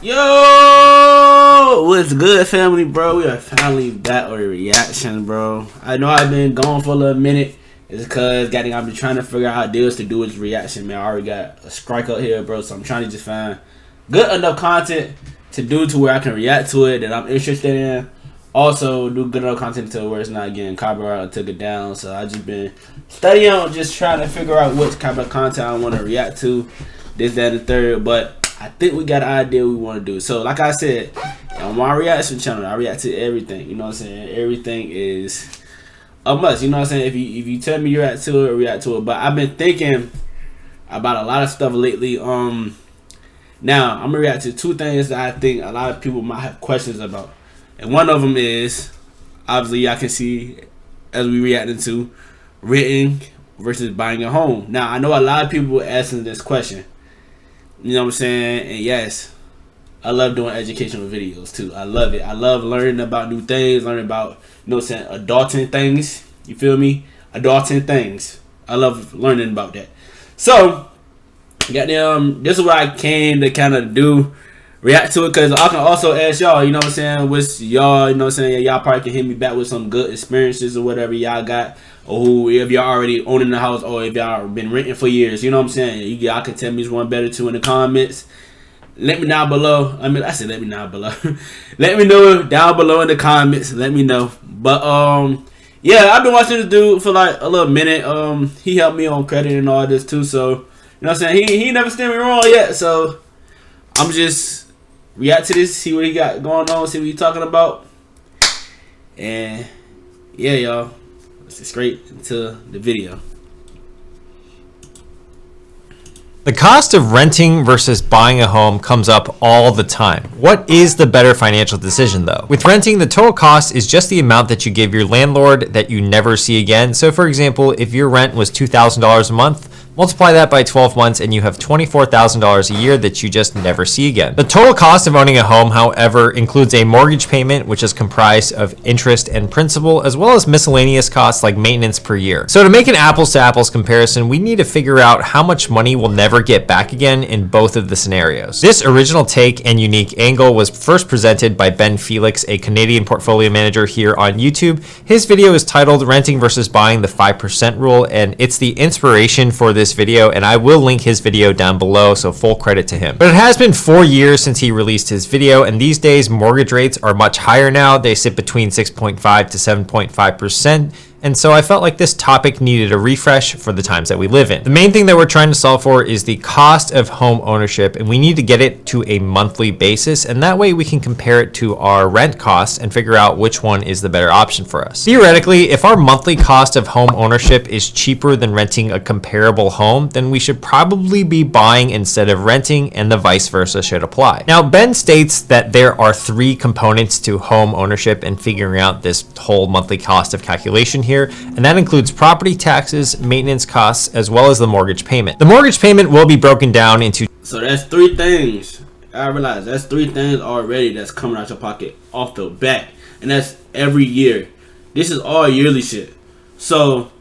Yo, what's good, family, bro? We are finally back with a reaction, bro. I know I've been gone for a little minute. It's because I've been trying to figure out how deals to do with reaction, man. I already got a strike up here, bro, so I'm trying to just find good enough content to do to where I can react to it that I'm interested in. Also, do good enough content to where it's not getting copyright or took it down. So I just been studying on just trying to figure out what kind of content I want to react to, this, that, and the third. But I think we got an idea we want to do. So like I said, on my reaction channel, I react to everything. You know what I'm saying? Everything is a must. You know what I'm saying? If you tell me you react to it, react to it. But I've been thinking about a lot of stuff lately. Now I'm gonna react to two things that I think a lot of people might have questions about. And one of them is, obviously, y'all can see as we reacting to renting versus buying a home. Now, I know a lot of people asking this question. You know what I'm saying? And yes, I love doing educational videos too. I love it. I love learning about new things, learning about, you know what I'm saying, adulting things. You feel me? Adulting things. I love learning about that. So, goddamn, this is what I came to kind of do. React to it, because I can also ask y'all, you know what I'm saying, what's y'all, you know what I'm saying, y'all probably can hit me back with some good experiences or whatever y'all got, or who, if y'all already owning the house, or if y'all been renting for years, you know what I'm saying, y'all can tell me one better too in the comments. Let me down below. I said let me down below. Let me know down below in the comments. Let me know. But yeah, I've been watching this dude for like a little minute. He helped me on credit and all this too, so you know what I'm saying, he never steered me wrong yet, so I'm just react to this, see what he got going on, see what he talking about. And yeah, y'all, let's get straight into the video. The cost of renting versus buying a home comes up all the time. What is the better financial decision though? With renting, the total cost is just the amount that you give your landlord that you never see again. So for example, if your rent was $2,000 a month, multiply that by 12 months and you have $24,000 a year that you just never see again. The total cost of owning a home, however, includes a mortgage payment, which is comprised of interest and principal, as well as miscellaneous costs like maintenance per year. So to make an apples to apples comparison, we need to figure out how much money we'll never get back again in both of the scenarios. This original take and unique angle was first presented by Ben Felix, a Canadian portfolio manager here on YouTube. His video is titled Renting versus Buying, the 5% Rule, and it's the inspiration for this video, and I will link his video down below, so full credit to him. But it has been 4 years since he released his video, and these days mortgage rates are much higher now. They sit between 6.5 to 7.5%. And so I felt like this topic needed a refresh for the times that we live in. The main thing that we're trying to solve for is the cost of home ownership, and we need to get it to a monthly basis, and that way we can compare it to our rent costs and figure out which one is the better option for us. Theoretically, if our monthly cost of home ownership is cheaper than renting a comparable home, then we should probably be buying instead of renting, and the vice versa should apply. Now, Ben states that there are 3 components to home ownership and figuring out this whole monthly cost of calculation here, and that includes property taxes, maintenance costs, as well as the mortgage payment. The mortgage payment will be broken down into... So that's 3 things. I realize that's 3 things already that's coming out your pocket off the bat, and that's every year. This is all yearly shit. So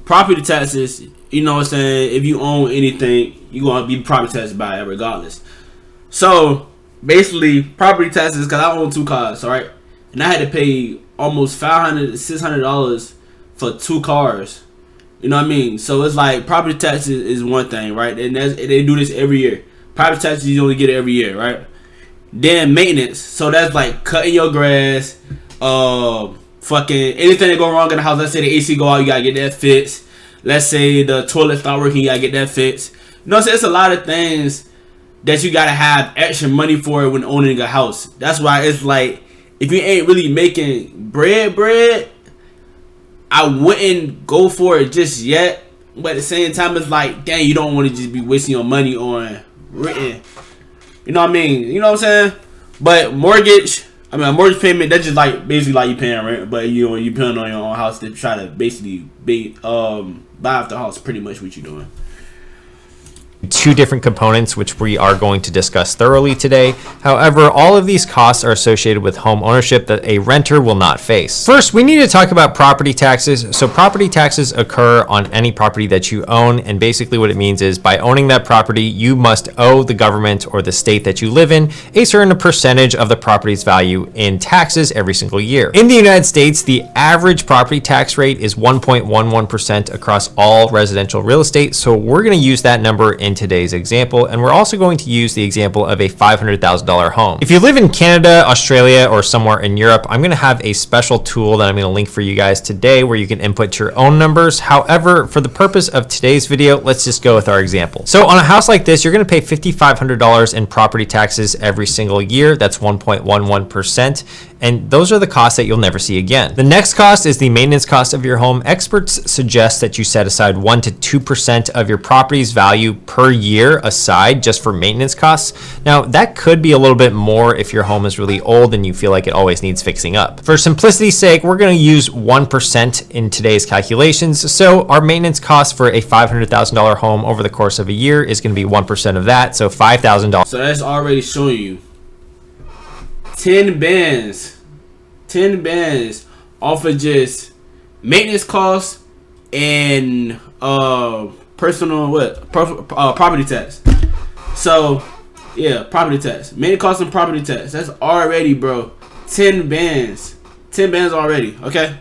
property taxes, you know what I'm saying, if you own anything, you're going to be property taxed by it regardless. So basically property taxes, because I own 2 cars, all right, and I had to pay almost $500 to $600 for 2 cars. You know what I mean? So it's like property taxes is one thing, right? And they do this every year. Property taxes, you only get it every year, right? Then maintenance. So that's like cutting your grass, fucking anything that go wrong in the house. Let's say the AC go out, you gotta get that fixed. Let's say the toilet stop working, you gotta get that fixed. You know what I'm saying? It's a lot of things that you gotta have extra money for when owning a house. That's why it's like, if you ain't really making bread, I wouldn't go for it just yet. But at the same time, it's like, dang, you don't want to just be wasting your money on renting. You know what I mean? You know what I'm saying? But mortgage, a mortgage payment, that's just like basically like you paying rent, but you paying on your own house to try to basically buy off the house. Pretty much what you're doing. two different components, which we are going to discuss thoroughly today. However, all of these costs are associated with home ownership that a renter will not face. First, we need to talk about property taxes. So property taxes occur on any property that you own, and basically what it means is by owning that property, you must owe the government or the state that you live in a certain percentage of the property's value in taxes every single year. In the United States, the average property tax rate is 1.11% across all residential real estate. So we're going to use that number in today's example, and we're also going to use the example of a $500,000 home. If you live in Canada, Australia, or somewhere in Europe, I'm going to have a special tool that I'm going to link for you guys today where you can input your own numbers. However, for the purpose of today's video, let's just go with our example. So on a house like this, you're going to pay $5,500 in property taxes every single year. That's 1.11%. And those are the costs that you'll never see again. The next cost is the maintenance cost of your home. Experts suggest that you set aside 1 to 2% of your property's value per year aside just for maintenance costs. Now, that could be a little bit more if your home is really old and you feel like it always needs fixing up. For simplicity's sake, we're going to use 1% in today's calculations. So our maintenance cost for a $500,000 home over the course of a year is going to be 1% of that, so $5,000. So that's already showing you 10 bands off of just maintenance costs and property tax. So yeah, property tax, maintenance costs and property tax. That's already, bro, 10 bands already. Okay,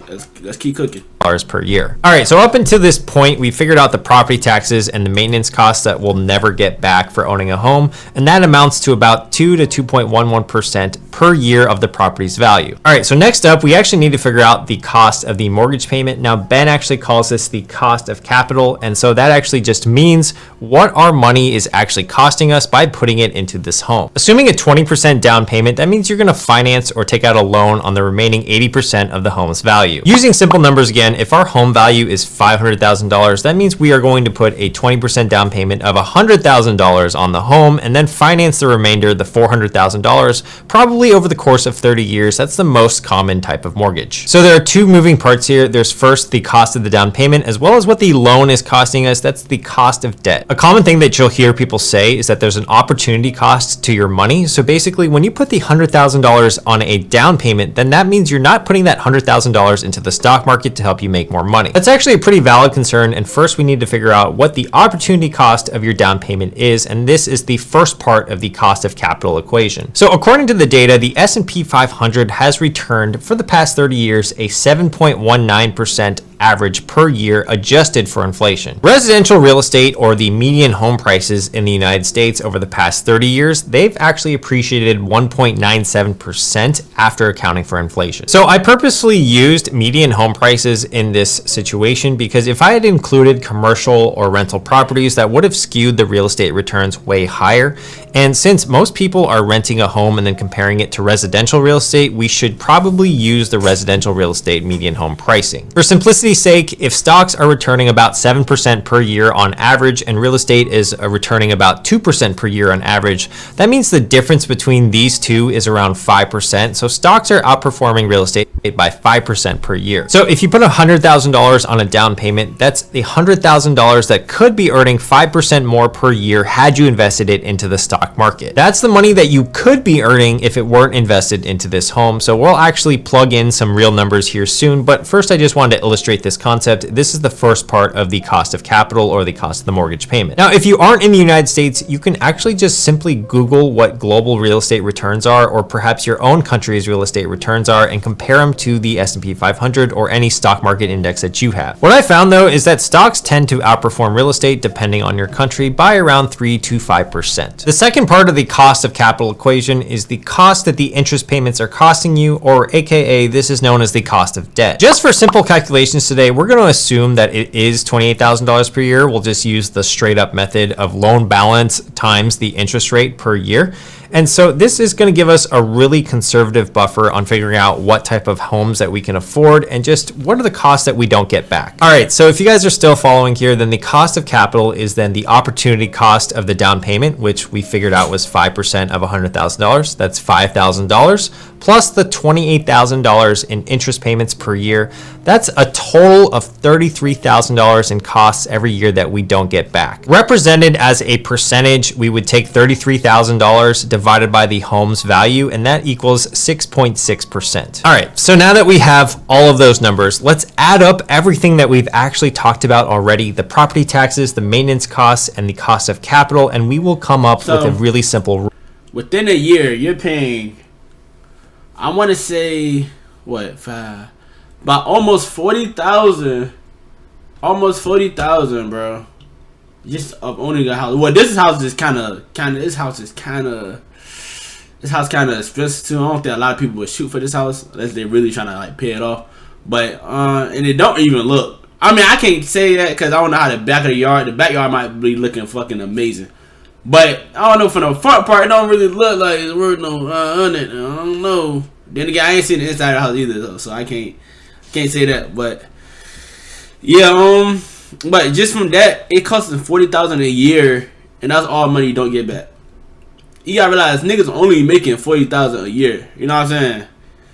let's keep cooking. Per year. All right, so up until this point, we figured out the property taxes and the maintenance costs that we'll never get back for owning a home, and that amounts to about 2 to 2.11% per year of the property's value. All right, so next up, we actually need to figure out the cost of the mortgage payment. Now, Ben actually calls this the cost of capital, and so that actually just means what our money is actually costing us by putting it into this home. Assuming a 20% down payment, that means you're going to finance or take out a loan on the remaining 80% of the home's value. Using simple numbers again, if our home value is $500,000, that means we are going to put a 20% down payment of $100,000 on the home and then finance the remainder, the $400,000, probably over the course of 30 years. That's the most common type of mortgage. So there are two moving parts here. There's first the cost of the down payment as well as what the loan is costing us. That's the cost of debt. A common thing that you'll hear people say is that there's an opportunity cost to your money. So basically, when you put the $100,000 on a down payment, then that means you're not putting that $100,000 into the stock market to help you make more money. That's actually a pretty valid concern, and first we need to figure out what the opportunity cost of your down payment is, and this is the first part of the cost of capital equation. So according to the data, the S&P 500 has returned for the past 30 years a 7.19% average per year adjusted for inflation. Residential real estate, or the median home prices in the United States over the past 30 years, they've actually appreciated 1.97% after accounting for inflation. So I purposely used median home prices in this situation because if I had included commercial or rental properties, that would have skewed the real estate returns way higher. And since most people are renting a home and then comparing it to residential real estate, we should probably use the residential real estate median home pricing. For simplicity's sake, if stocks are returning about 7% per year on average and real estate is returning about 2% per year on average, that means the difference between these two is around 5%. So stocks are outperforming real estate by 5% per year. So if you put $100,000 on a down payment, that's the $100,000 that could be earning 5% more per year had you invested it into the stock market. That's the money that you could be earning if it weren't invested into this home. So we'll actually plug in some real numbers here soon, but first I just wanted to illustrate this concept. This is the first part of the cost of capital, or the cost of the mortgage payment. Now, if you aren't in the United States, you can actually just simply Google what global real estate returns are, or perhaps your own country's real estate returns are, and compare them to the S&P 500 or any stock market index that you have. What I found though is that stocks tend to outperform real estate depending on your country by around 3 to 5%. The second part of the cost of capital equation is the cost that the interest payments are costing you, or AKA this is known as the cost of debt. Just for simple calculations today, we're going to assume that it is $28,000 per year. We'll just use the straight up method of loan balance times the interest rate per year. And so this is going to give us a really conservative buffer on figuring out what type of homes that we can afford and just what are the costs that we don't get back. All right, so if you guys are still following here, then the cost of capital is then the opportunity cost of the down payment, which we figured out was 5% of $100,000. That's $5,000 plus the $28,000 in interest payments per year. That's a total total of $33,000 in costs every year that we don't get back. Represented as a percentage, we would take $33,000 divided by the home's value, and that equals 6.6%. All right, so now that we have all of those numbers, let's add up everything that we've actually talked about already, the property taxes, the maintenance costs, and the cost of capital, and we will come up with a really simple rule. Within a year, you're paying, I want to say, about almost 40,000. Almost 40,000, bro. Just of owning a house. Well, this house is kind of expensive too. I don't think a lot of people would shoot for this house unless they're really trying to like pay it off. But and it don't even look. I mean, I can't say that because I don't know how the backyard might be looking fucking amazing. But I don't know, for the front part, it don't really look like it's worth no on it. I don't know. Then again, I ain't seen the inside of the house either, though, so I can't say that. But yeah, but just from that, it costs them $40,000 a year, and that's all money you don't get back. You gotta realize niggas only making $40,000 a year. You know what I'm saying?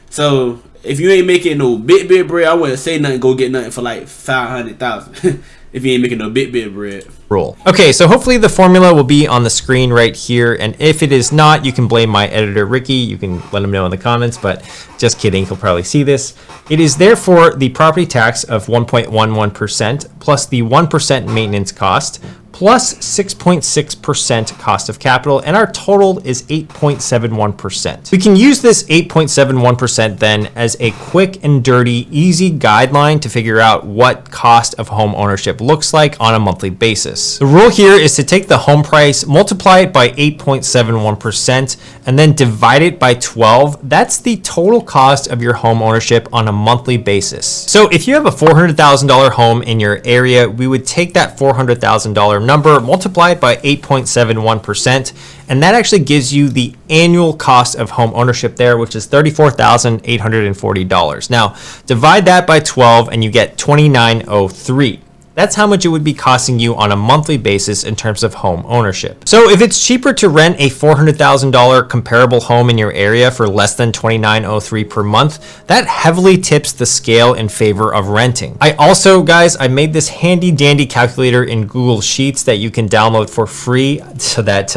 So if you ain't making no big bread, I wouldn't say nothing. Go get nothing for like $500,000 if you ain't making no big bread. Rule. Okay, so hopefully the formula will be on the screen right here, and if it is not, you can blame my editor Ricky. You can let him know in the comments, but just kidding, he'll probably see this. It is therefore the property tax of 1.11% plus the 1% maintenance cost plus 6.6% cost of capital, and our total is 8.71%. We can use this 8.71% then as a quick and dirty, easy guideline to figure out what cost of home ownership looks like on a monthly basis. The rule here is to take the home price, multiply it by 8.71%, and then divide it by 12. That's the total cost of your home ownership on a monthly basis. So if you have a $400,000 home in your area, we would take that $400,000 number, multiply it by 8.71%, and that actually gives you the annual cost of home ownership there, which is $34,840. Now, divide that by 12 and you get $2,903. That's how much it would be costing you on a monthly basis in terms of home ownership. So if it's cheaper to rent a $400,000 comparable home in your area for less than $2,903 per month, that heavily tips the scale in favor of renting. I also, guys, I made this handy dandy calculator in Google Sheets that you can download for free, so that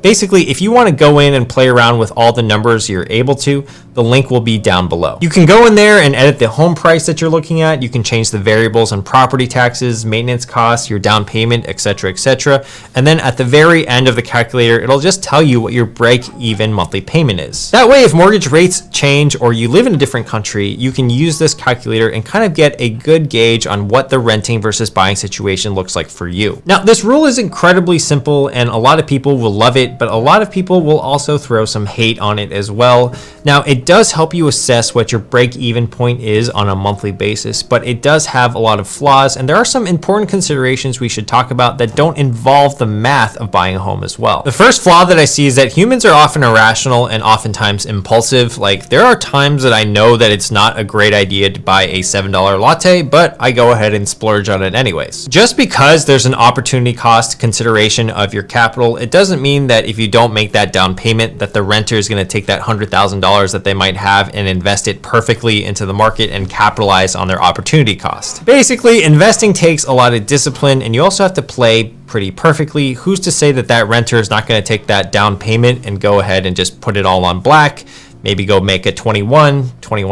basically if you want to go in and play around with all the numbers, you're able to. The link will be down below. You can go in there and edit the home price that you're looking at. You can change the variables on property taxes, maintenance costs, your down payment, etc., etc. And then at the very end of the calculator, it'll just tell you what your break-even monthly payment is. That way, if mortgage rates change or you live in a different country, you can use this calculator and kind of get a good gauge on what the renting versus buying situation looks like for you. Now, this rule is incredibly simple and a lot of people will love it, but a lot of people will also throw some hate on it as well. Now, it does help you assess what your break-even point is on a monthly basis, but it does have a lot of flaws, and there are some important considerations we should talk about that don't involve the math of buying a home as well. The first flaw that I see is that humans are often irrational and oftentimes impulsive. Like, there are times that I know that it's not a great idea to buy a $7 latte, but I go ahead and splurge on it anyways. Just because there's an opportunity cost consideration of your capital, it doesn't mean that if you don't make that down payment that the renter is going to take that $100,000 that they might have and invest it perfectly into the market and capitalize on their opportunity cost. Basically, investing takes a lot of discipline, and you also have to play pretty perfectly. Who's to say that that renter is not going to take that down payment and go ahead and just put it all on black? Maybe go make it 21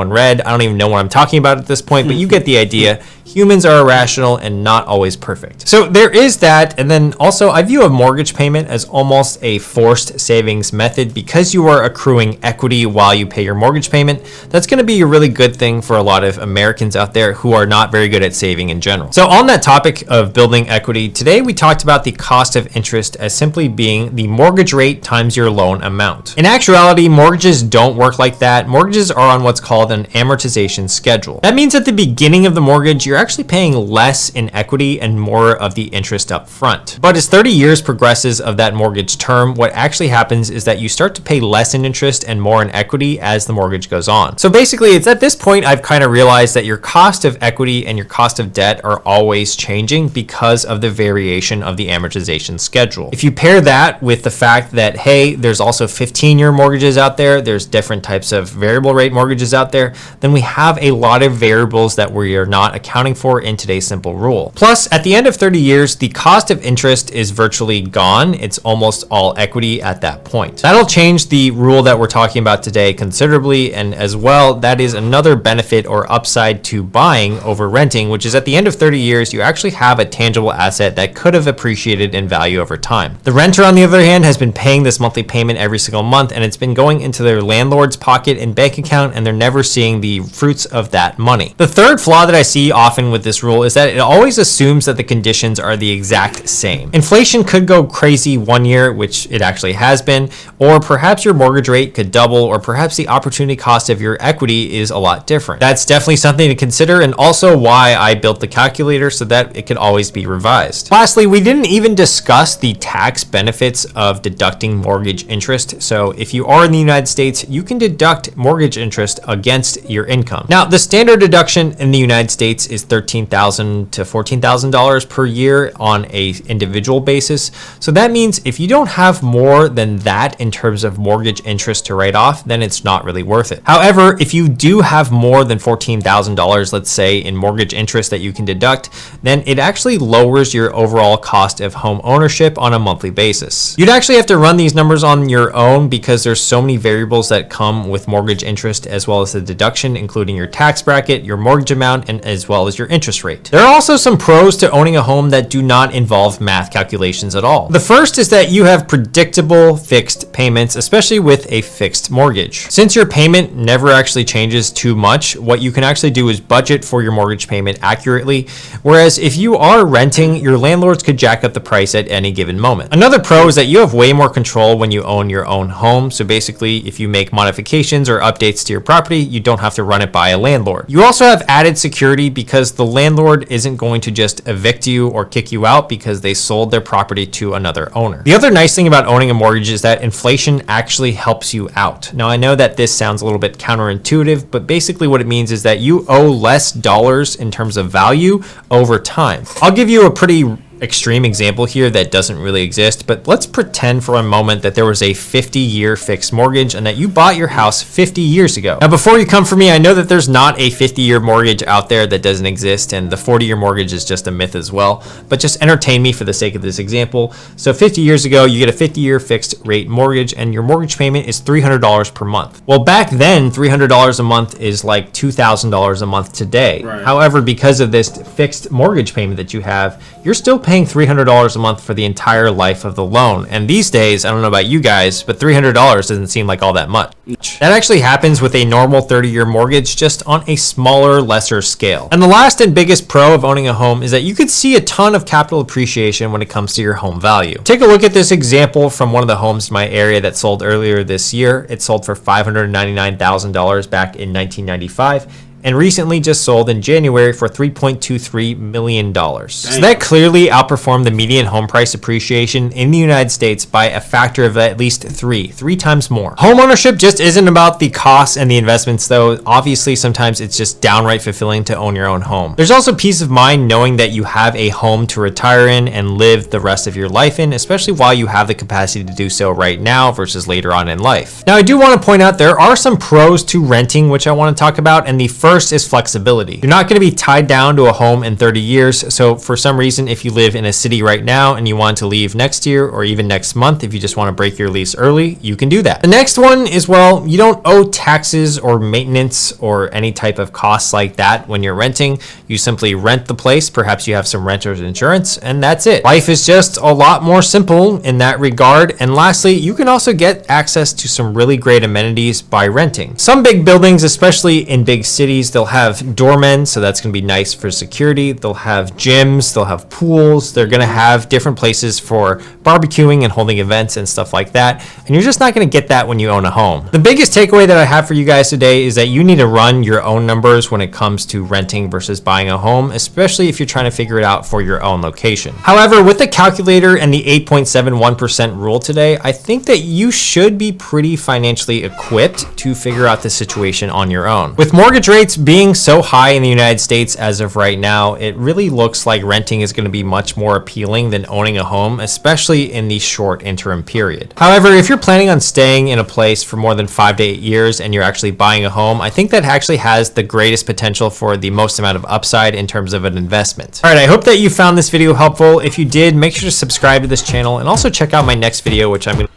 red. I don't even know what I'm talking about at this point, but you get the idea. Humans are irrational and not always perfect. So there is that. And then also, I view a mortgage payment as almost a forced savings method because you are accruing equity while you pay your mortgage payment. That's going to be a really good thing for a lot of Americans out there who are not very good at saving in general. So on that topic of building equity, today we talked about the cost of interest as simply being the mortgage rate times your loan amount. In actuality, mortgages don't work like that. Mortgages are on what's called an amortization schedule. That means at the beginning of the mortgage, you're actually paying less in equity and more of the interest up front. But as 30 years progresses of that mortgage term, what actually happens is that you start to pay less in interest and more in equity as the mortgage goes on. So basically, it's at this point I've kind of realized that your cost of equity and your cost of debt are always changing because of the variation of the amortization schedule. If you pair that with the fact that, hey, there's also 15-year mortgages out there, there's different different types of variable rate mortgages out there, then we have a lot of variables that we are not accounting for in today's simple rule. Plus, at the end of 30 years, the cost of interest is virtually gone. It's almost all equity at that point. That'll change the rule that we're talking about today considerably, and as well, that is another benefit or upside to buying over renting, which is at the end of 30 years, you actually have a tangible asset that could have appreciated in value over time. The renter, on the other hand, has been paying this monthly payment every single month, and it's been going into their landlord's pocket and bank account, and they're never seeing the fruits of that money. The third flaw that I see often with this rule is that it always assumes that the conditions are the exact same. Inflation could go crazy one year, which it actually has been, or perhaps your mortgage rate could double, or perhaps the opportunity cost of your equity is a lot different. That's definitely something to consider, and also why I built the calculator so that it could always be revised. Lastly, we didn't even discuss the tax benefits of deducting mortgage interest. So if you are in the United States, you can deduct mortgage interest against your income. Now, the standard deduction in the United States is $13,000 to $14,000 per year on a individual basis. So that means if you don't have more than that in terms of mortgage interest to write off, then it's not really worth it. However, if you do have more than $14,000, let's say, in mortgage interest that you can deduct, then it actually lowers your overall cost of home ownership on a monthly basis. You'd actually have to run these numbers on your own because there's so many variables that come with mortgage interest, as well as the deduction, including your tax bracket, your mortgage amount, and as well as your interest rate. There are also some pros to owning a home that do not involve math calculations at all. The first is that you have predictable fixed payments, especially with a fixed mortgage. Since your payment never actually changes too much, what you can actually do is budget for your mortgage payment accurately, whereas if you are renting, your landlords could jack up the price at any given moment. Another pro is that you have way more control when you own your own home. So basically, if you make modifications or updates to your property, you don't have to run it by a landlord. You also have added security because the landlord isn't going to just evict you or kick you out because they sold their property to another owner. The other nice thing about owning a mortgage is that inflation actually helps you out. Now, I know that this sounds a little bit counterintuitive, but basically what it means is that you owe less dollars in terms of value over time. I'll give you a pretty extreme example here that doesn't really exist, but let's pretend for a moment that there was a 50-year fixed mortgage and that you bought your house 50 years ago. Now, before you come for me, I know that there's not a 50-year mortgage out there that doesn't exist, and the 40-year mortgage is just a myth as well, but just entertain me for the sake of this example. So 50 years ago, you get a 50-year fixed rate mortgage and your mortgage payment is $300 per month. Well, back then, $300 a month is like $2,000 a month today. Right. However, because of this fixed mortgage payment that you have, you're still paying $300 a month for the entire life of the loan. And these days, I don't know about you guys, but $300 doesn't seem like all that much. That actually happens with a normal 30-year mortgage, just on a smaller, lesser scale. And the last and biggest pro of owning a home is that you could see a ton of capital appreciation when it comes to your home value. Take a look at this example from one of the homes in my area that sold earlier this year. It sold for $599,000 back in 1995. And recently just sold in January for $3.23 million. So that clearly outperformed the median home price appreciation in the United States by a factor of at least three times more. Home ownership just isn't about the costs and the investments though. Obviously, sometimes it's just downright fulfilling to own your own home. There's also peace of mind knowing that you have a home to retire in and live the rest of your life in, especially while you have the capacity to do so right now versus later on in life. Now, I do want to point out there are some pros to renting, which I want to talk about, and the first is flexibility. You're not going to be tied down to a home in 30 years. So for some reason, if you live in a city right now and you want to leave next year or even next month, if you just want to break your lease early, you can do that. The next one is, well, you don't owe taxes or maintenance or any type of costs like that when you're renting. You simply rent the place. Perhaps you have some renter's insurance, and that's it. Life is just a lot more simple in that regard. And lastly, you can also get access to some really great amenities by renting. Some big buildings, especially in big cities, they'll have doormen, so that's going to be nice for security. They'll have gyms, they'll have pools, they're going to have different places for barbecuing and holding events and stuff like that. And you're just not going to get that when you own a home. The biggest takeaway that I have for you guys today is that you need to run your own numbers when it comes to renting versus buying a home, especially if you're trying to figure it out for your own location. However, with the calculator and the 8.71% rule today, I think that you should be pretty financially equipped to figure out the situation on your own. With mortgage rates rates being so high in the United States as of right now, it really looks like renting is going to be much more appealing than owning a home, especially in the short interim period. However, if you're planning on staying in a place for more than 5 to 8 years and you're actually buying a home, I think that actually has the greatest potential for the most amount of upside in terms of an investment. All right, I hope that you found this video helpful. If you did, make sure to subscribe to this channel and also check out my next video, which I'm going to...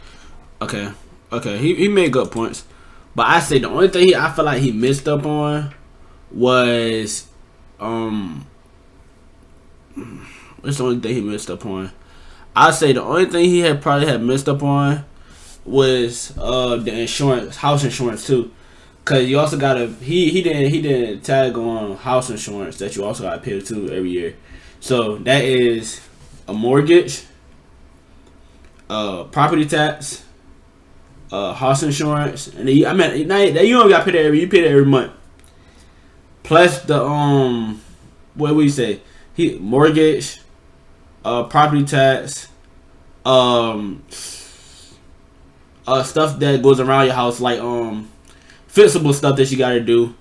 Okay, he made good points. But I say the only thing I feel like he missed up on was what's the only thing he missed up on? I say the only thing he probably had missed up on was the insurance, house insurance too. Cause you also gotta he didn't tag on house insurance that you also gotta pay too every year. So that is a mortgage, property tax, house insurance, and then you don't gotta pay that you pay that every month. Plus the what would you say? Mortgage, property tax, stuff that goes around your house like fixable stuff that you gotta do,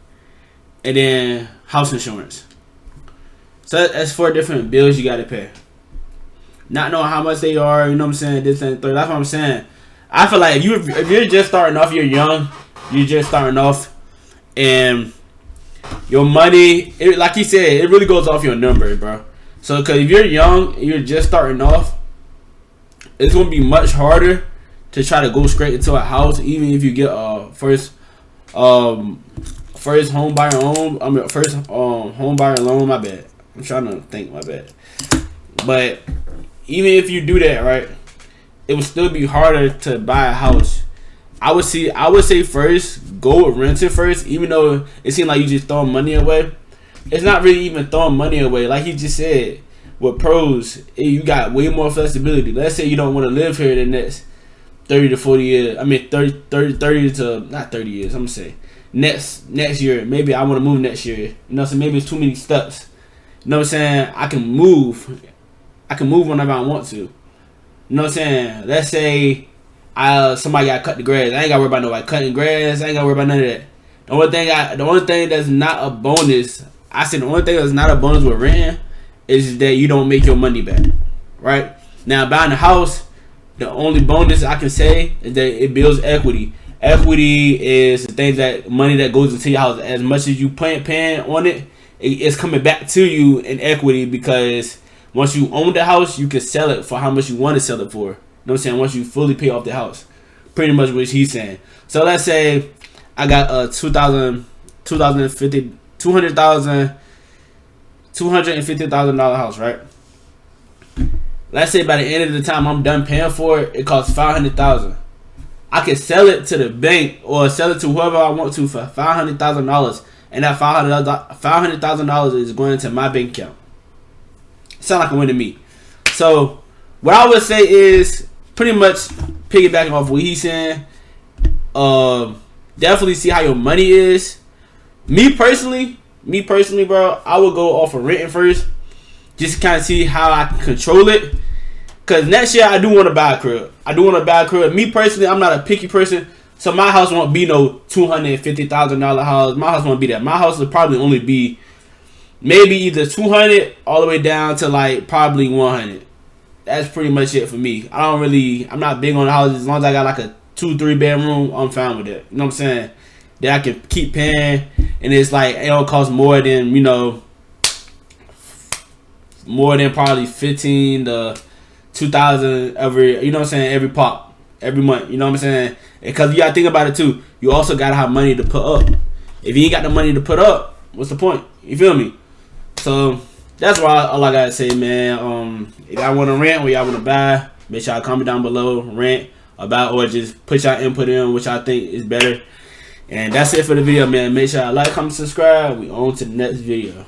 and then house insurance. So that's 4 different bills you gotta pay. Not knowing how much they are, you know what I'm saying? This and third. That's what I'm saying. I feel like if you're just starting off, you're young, you're just starting off, and your money, like he said, it really goes off your number, bro. So, because if you're young, you're just starting off, it's going to be much harder to try to go straight into a house, even if you get first home buyer loan. First home buyer loan. My bad. I'm trying to think. My bad. But even if you do that, right, it would still be harder to buy a house. I would say first go with renting first, even though it seems like you just throwing money away. It's not really even throwing money away. Like he just said, with pros, you got way more flexibility. Let's say you don't want to live here the next 30 to 40 years. I mean 30 to not 30 years. I'm gonna say next year. Maybe I want to move next year. You know, so maybe it's too many steps. You know what I'm saying? I can move whenever I want to. You know what I'm saying? Let's say somebody got to cut the grass. I ain't got to worry about nobody cutting grass. I ain't got to worry about none of that. The only thing that's not a bonus, I said the only thing that's not a bonus with renting is that you don't make your money back. Right? Now, buying a house, the only bonus I can say is that it builds equity. Equity is the thing that money that goes into your house. As much as you paying on it, it's coming back to you in equity, because once you own the house, you can sell it for how much you want to sell it for. You know what I'm saying? Once you fully pay off the house. Pretty much what he's saying. So let's say I got a $250,000 house, right? Let's say by the end of the time I'm done paying for it, it costs $500,000. I can sell it to the bank or sell it to whoever I want to for $500,000, and that $500,000 is going into my bank account. Sound like a win to me. So what I would say is pretty much piggybacking off what he's saying. Definitely see how your money is. Me personally, bro, I would go off of renting first, just to kind of see how I can control it. Cause next year I do want to buy a crib. Me personally, I'm not a picky person, so my house won't be no $250,000 house. My house won't be that. My house will probably only be maybe either 200 all the way down to like probably 100. That's pretty much it for me. I'm not big on the houses. As long as I got like a 2-3 bedroom, I'm fine with it. You know what I'm saying? That I can keep paying, and it's like it don't cost more than, more than probably 15 to 2,000 every. You know what I'm saying? Every pop, every month. You know what I'm saying? Because you gotta think about it too. You also gotta have money to put up. If you ain't got the money to put up, what's the point? You feel me? So that's why all I gotta say, man. If y'all want to rent or y'all want to buy, make sure y'all comment down below, rent, or buy, or just put y'all input in which I think is better. And that's it for the video, man. Make sure y'all like, comment, subscribe. We on to the next video.